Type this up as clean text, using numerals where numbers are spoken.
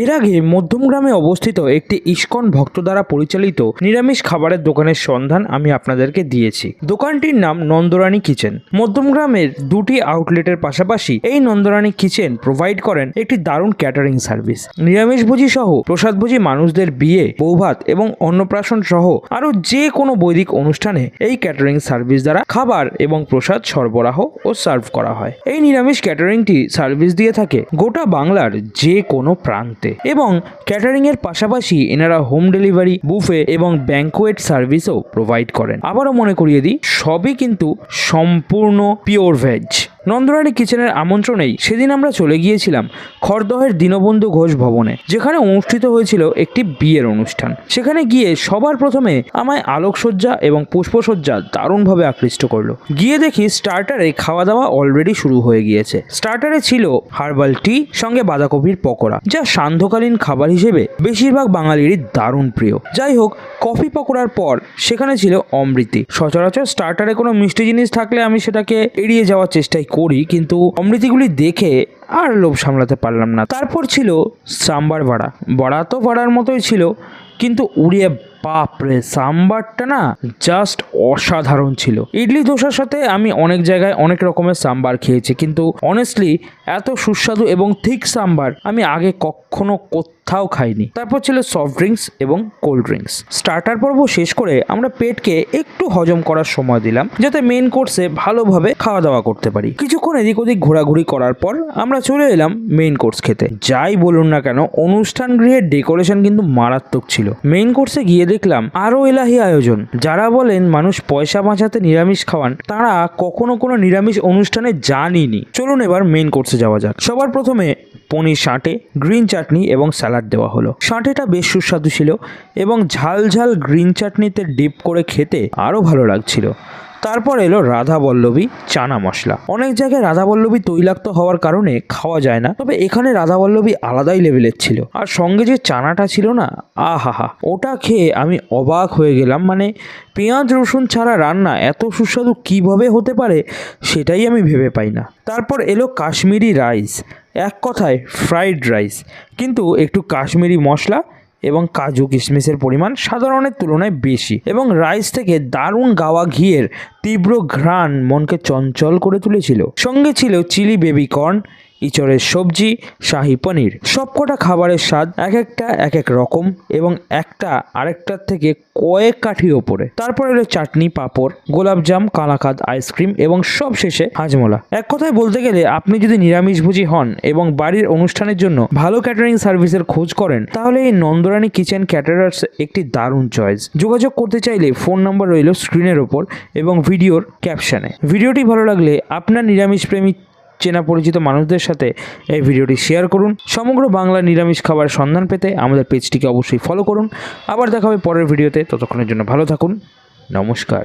এর আগে মধ্যমগ্রামে অবস্থিত একটি ইস্কন ভক্ত দ্বারা পরিচালিত নিরামিষ খাবারের দোকানের সন্ধান আমি আপনাদেরকে দিয়েছি। দোকানটির নাম নন্দরানী কিচেন। মধ্যমগ্রামের দুটি আউটলেটের পাশাপাশি এই নন্দরানী কিচেন প্রোভাইড করেন একটি দারুণ ক্যাটারিং সার্ভিস। নিরামিষভোজী সহ প্রসাদভোজী মানুষদের বিয়ে, বৌভাত এবং অন্নপ্রাশন সহ আরও যে কোনো বৈদিক অনুষ্ঠানে এই ক্যাটারিং সার্ভিস দ্বারা খাবার এবং প্রসাদ সরবরাহ ও সার্ভ করা হয়। এই নিরামিষ ক্যাটারিংটি সার্ভিস দিয়ে থাকে গোটা বাংলার যে কোনো প্রান্তে এবং ক্যাটারিং এর পাশাপাশি এনারা হোম ডেলিভারি, বুফে এবং ব্যাংকোয়েট সার্ভিসও প্রোভাইড করেন। আবারও মনে করিয়ে দিই, সবই কিন্তু সম্পূর্ণ পিওর ভেজ। নন্দরানী কিচেনের আমন্ত্রণেই সেদিন আমরা চলে গিয়েছিলাম খড়দহের দীনবন্ধু ঘোষ ভবনে, যেখানে অনুষ্ঠিত হয়েছিল একটি বিয়ের অনুষ্ঠান। সেখানে গিয়ে সবার প্রথমে আমায় আলোকসজ্জা এবং পুষ্পসজ্জা দারুণভাবে আকৃষ্ট করলো। গিয়ে দেখি স্টার্টারে খাওয়া দাওয়া অলরেডি শুরু হয়ে গিয়েছে। স্টার্টারে ছিল হার্বাল টি সঙ্গে বাঁধাকপির পকোড়া, যা সান্ধ্যকালীন খাবার হিসেবে বেশিরভাগ বাঙালিরই দারুণ প্রিয়। যাই হোক, কফি পকোড়ার পর সেখানে ছিল অমৃতি। সচরাচর স্টার্টারে কোনো মিষ্টি জিনিস থাকলে আমি সেটাকে এড়িয়ে যাওয়ার চেষ্টাই করি, কিন্তু অমৃতিগুলি দেখে আর লোভ সামলাতে পারলাম না। তারপর ছিল সাম্বার বড়া। বড়া তো বড়ার মতোই ছিল, কিন্তু উড়িয়ে বাপরে, সাম্বারটা না জাস্ট অসাধারণ ছিল। ইডলি ধোসার সাথে আমি অনেক জায়গায় অনেক রকমের সাম্বার খেয়েছি, কিন্তু অনেস্টলি এত সুস্বাদু এবং থিক সাম্বার আমি আগে কখনো কোথাও খাইনি। তারপর ছিল সফট ড্রিঙ্কস এবং কোল্ড ড্রিঙ্কস। স্টার্টার পর্ব শেষ করে আমরা পেটকে একটু হজম করার সময় দিলাম, যাতে মেন কোর্সে ভালোভাবে খাওয়া দাওয়া করতে পারি। কিছুক্ষণ এদিক ওদিক ঘোরাঘুরি করার পর আমরা চলে এলাম মেইন কোর্স খেতে। যাই বলুন না কেন, অনুষ্ঠান গৃহের ডেকোরেশন কিন্তু মারাত্মক ছিল। মেইন কোর্সে গিয়ে দেখলাম আরো এলাহি আয়োজন। যারা বলেন মানুষ পয়সা বাঁচাতে নিরামিষ খাওয়ান, তারা কখনো কোনো নিরামিষ অনুষ্ঠানে যানইনি। চলুন এবার মেইন কোর্সে যাওয়া যাক। সবার প্রথমে পনির সাঁটে, গ্রিন চাটনি এবং স্যালাড দেওয়া হলো। সাঁটেটা বেশ সুস্বাদু ছিল এবং ঝাল ঝাল গ্রিন চাটনিতে ডিপ করে খেতে আরও ভালো লাগছিল। তারপর এলো রাধাবল্লভী চানা মশলা। অনেক জায়গায় রাধাবল্লভী তৈলাক্ত হওয়ার কারণে খাওয়া যায় না, তবে এখানে রাধাবল্লভী আলাদাই লেভেলের ছিল। আর সঙ্গে যে চানাটা ছিল না, আহা, ওটা খেয়ে আমি অবাক হয়ে গেলাম। মানে পেঁয়াজ রসুন ছাড়া রান্না এত সুস্বাদু কিভাবে হতে পারে, সেটাই আমি ভেবে পাই না। তারপর এলো কাশ্মীরি রাইস, এক কথায় ফ্রাইড রাইস, কিন্তু একটু কাশ্মীরি মশলা এবং কাজু কিশমিশের পরিমাণ সাধারণের তুলনায় বেশি, এবং রাইস থেকে দারুণ গাওয়া ঘিয়ের তীব্র ঘ্রাণ মনকে চঞ্চল করে তুলেছিল। সঙ্গে ছিল চিলি বেবি কর্ন, ইঁচড়ের সবজি, শাহি পনির। সবকটা খাবারের স্বাদ এক একটা এক এক রকম এবং একটা আরেকটার থেকে কয়েক কাঠি ওপরে। তারপর এলো চাটনি, পাঁপড়, গোলাপজাম, কালাকাঁদ, আইসক্রিম এবং সব শেষে হাজমোলা। এক কথায় বলতে গেলে, আপনি যদি নিরামিষভোজী হন এবং বাড়ির অনুষ্ঠানের জন্য ভালো ক্যাটারিং সার্ভিসের খোঁজ করেন, তাহলে এই নন্দরানী কিচেন ক্যাটারার্স একটি দারুণ চয়েস। যোগাযোগ করতে চাইলে ফোন নম্বর রইল স্ক্রিনের ওপর এবং ভিডিওর ক্যাপশনে। ভিডিওটি ভালো লাগলে আপনার নিরামিষ প্রেমী চেনা পরিচিত মানুষদের সাথে এই ভিডিওটি শেয়ার করুন। সমগ্র বাংলা নিরামিষ খাবার সন্ধান পেতে আমাদের পেজটিকে অবশ্যই ফলো করুন। আবার দেখা হবে পরের ভিডিওতে। ততক্ষণের জন্য ভালো থাকুন। নমস্কার।